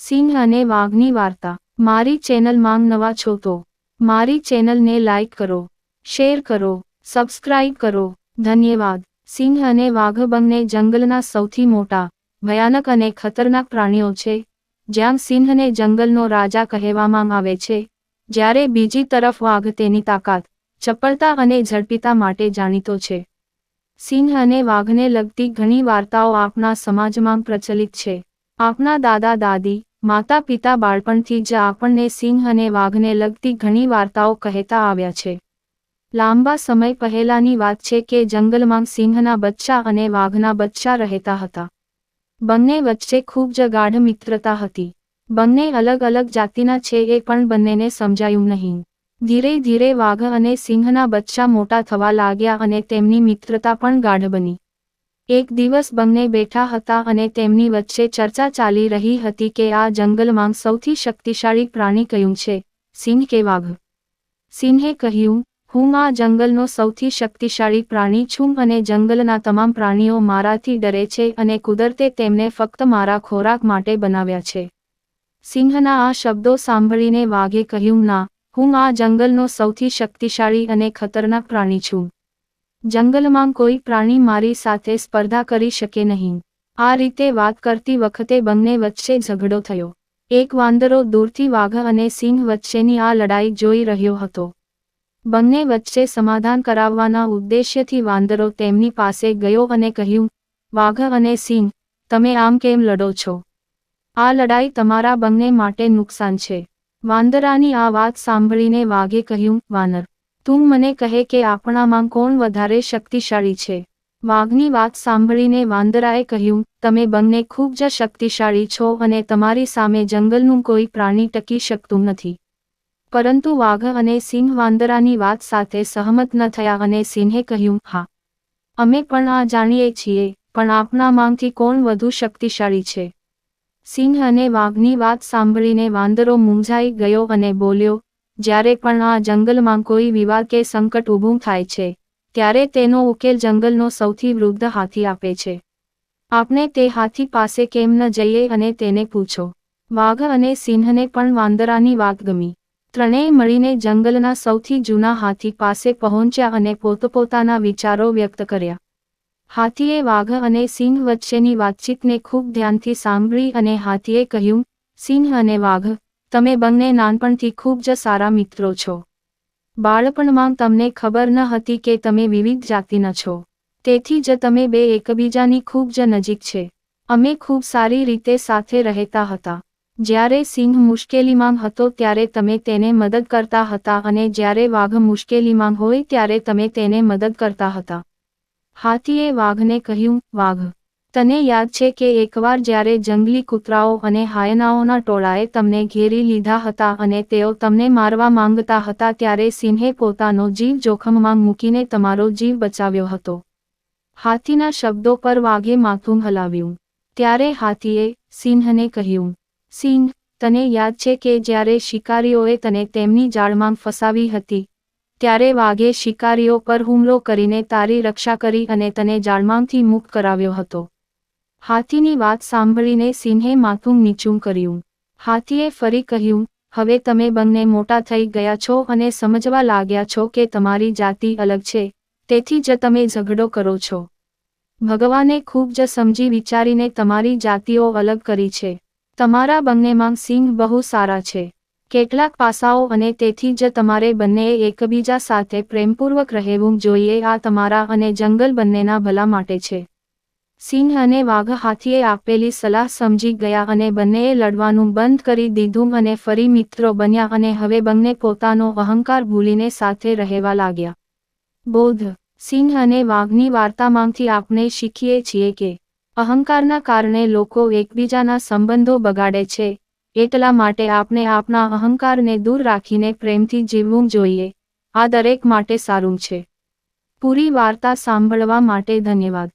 સિંહ અને વાઘની વાર્તા. મારી ચેનલમાં નવા છો તો મારી ચેનલને લાઈક કરો, શેર કરો, સબસ્ક્રાઇબ કરો. ધન્યવાદ. સિંહ અને વાઘ બંને જંગલના સૌથી મોટા, ભયાનક અને ખતરનાક પ્રાણીઓ છે. જ્યાં સિંહને જંગલનો રાજા કહેવામાં આવે છે, જ્યારે બીજી તરફ વાઘ તેની તાકાત, ચપળતા અને ઝડપીતા માટે જાણીતો છે. સિંહ અને વાઘને લગતી ઘણી વાર્તાઓ આપણા સમાજમાં પ્રચલિત છે. આપણા દાદા દાદી, માતા પિતા બાળપણથી જ આપણને સિંહ અને વાઘને લગતી ઘણી વાર્તાઓ કહેતા આવ્યા છે. લાંબા સમય પહેલાની વાત છે કે જંગલમાં સિંહના બચ્ચા અને વાઘના બચ્ચા રહેતા હતા. બંને વચ્ચે ખૂબ જ ગાઢ મિત્રતા હતી. બંને અલગ અલગ જાતિના છે એ પણ બંનેને સમજાયું નહીં. ધીરે ધીરે વાઘ અને સિંહના બચ્ચા મોટા થવા લાગ્યા અને તેમની મિત્રતા પણ ગાઢ બની. એક દિવસ બંને બેઠા હતા અને તેમની વચ્ચે ચર્ચા ચાલી રહી હતી કે આ જંગલમાં સૌથી શક્તિશાળી પ્રાણી કયું છે, સિંહ કે વાઘ? સિંહે કહ્યું, હું આ જંગલનો સૌથી શક્તિશાળી પ્રાણી છું અને જંગલના તમામ પ્રાણીઓ મારાથી ડરે છે અને કુદરતે તેમને ફક્ત મારા ખોરાક માટે બનાવ્યા છે. સિંહના આ શબ્દો સાંભળીને વાઘે કહ્યું, ના, હું આ જંગલનો સૌથી શક્તિશાળી અને ખતરનાક પ્રાણી છું. જંગલમાં કોઈ પ્રાણી મારી સાથે સ્પર્ધા કરી શકે નહીં. આ રીતે વાત કરતી વખતે બંને વચ્ચે ઝઘડો થયો. એક વાંદરો દૂરથી વાઘ અને સિંહ વચ્ચેની આ લડાઈ જોઈ રહ્યો હતો. બંને વચ્ચે સમાધાન કરાવવાના ઉદ્દેશ્યથી વાંદરો તેમની પાસે ગયો અને કહ્યું, વાઘ અને સિંહ, તમે આમ કેમ લડો છો? આ લડાઈ તમારા બંને માટે નુકસાન છે. વાંદરાની આ વાત સાંભળીને વાઘે કહ્યું, વાનર, તું મને કહે કે આપણામાં કોણ વધારે શક્તિશાળી છે? વાઘની વાત સાંભળીને વાંદરાએ કહ્યું, તમે બંને ખૂબ જ શક્તિશાળી છો અને તમારી સામે જંગલનું કોઈ પ્રાણી ટકી શકતું નથી. પરંતુ વાઘ અને સિંહ વાંદરાની વાત સાથે સહમત ન થયા અને સિંહે કહ્યું, હા, અમે પણ આ જાણીએ છીએ, પણ આપણામાંથી કોણ વધુ શક્તિશાળી છે? સિંહ અને વાઘની વાત સાંભળીને વાંદરો મૂંઝાઈ ગયો અને બોલ્યો, જ્યારે પણ આ જંગલમાં કોઈ વિવાદ કે સંકટ ઊભું થાય છે, ત્યારે તેનો ઉકેલ જંગલનો સૌથી વૃદ્ધ હાથી આપે છે. આપણે તે હાથી પાસે કેમ ન જઈએ અને તેને પૂછો? વાઘ અને સિંહને પણ વાંદરાની વાત ગમી. ત્રણેય મળીને જંગલના સૌથી જૂના હાથી પાસે પહોંચ્યા અને પોતપોતાના વિચારો વ્યક્ત કર્યા. હાથીએ વાઘ અને સિંહ વચ્ચેની વાતચીતને ખૂબ ધ્યાનથી સાંભળી અને હાથીએ કહ્યું, સિંહ અને વાઘ, તમે બંને નાનપણથી ખૂબ જ સારા મિત્રો છો. બાળપણમાં તમને ખબર ન હતી કે તમે વિવિધ જાતિના છો. તેથી જ તમે બે એકબીજાની ખૂબ જ નજીક છે. અમે ખૂબ સારી રીતે સાથે રહેતા હતા. જ્યારે સિંહ મુશ્કેલીમાં હતો ત્યારે તમે તેને મદદ કરતા હતા અને જ્યારે વાઘ મુશ્કેલીમાં હોય ત્યારે તમે તેને મદદ કરતા હતા. હાથીએ વાઘને કહ્યું, વાઘ, તને યાદ છે કે એકવાર જ્યારે જંગલી કૂતરાઓ અને હાયનાઓના ટોળાએ તમને ઘેરી લીધા હતા અને તેઓ તમને મારવા માંગતા હતા ત્યારે સિંહે પોતાનો જીવ જોખમમાં મૂકીને તમારો જીવ બચાવ્યો હતો? હાથીના શબ્દો પર વાઘે માથું હલાવ્યું. ત્યારે હાથીએ સિંહને કહ્યું, સિંહ, તને યાદ છે કે જ્યારે શિકારીઓએ તને તેમની જાળમાં ફસાવી હતી, ત્યારે વાઘે શિકારીઓ પર હુમલો કરીને તારી રક્ષા કરી અને તને જાળમાંથી મુક્ત કરાવ્યો હતો? હાથીની વાત સાંભળીને સિંહે માથું નીચું કર્યું. હાથીએ ફરી કહ્યું, હવે તમે બંને મોટા થઈ ગયા છો અને સમજવા લાગ્યા છો કે તમારી જાતિ અલગ છે, તેથી જ તમે ઝઘડો કરો છો. ભગવાને ખૂબ જ સમજી વિચારીને તમારી જાતિઓ અલગ કરી છે. તમારા બંનેમાં સિંહ બહુ સારા છે. કેટલાક પાસાઓ અને તેથી જ તમારે બંનેએ એકબીજા સાથે પ્રેમપૂર્વક રહેવું જોઈએ. આ તમારા અને જંગલ બંનેના ભલા માટે છે. સિંહ અને વાઘ હાથીએ આપેલી સલાહ સમજી ગયા અને બંનેએ લડવાનું બંધ કરી દીધું અને ફરી મિત્રો બન્યા અને હવે બંને પોતાનો અહંકાર ભૂલીને સાથે રહેવા લાગ્યા. બોધ. સિંહ અને વાઘની વાર્તામાંથી આપણે શીખીએ છીએ કે અહંકારના કારણે લોકો એકબીજાના સંબંધો બગાડે છે. એટલા માટે આપણે આપણા અહંકારને દૂર રાખીને પ્રેમથી જીવવું જોઈએ. આ દરેક માટે સારું છે. પૂરી વાર્તા સાંભળવા માટે ધન્યવાદ.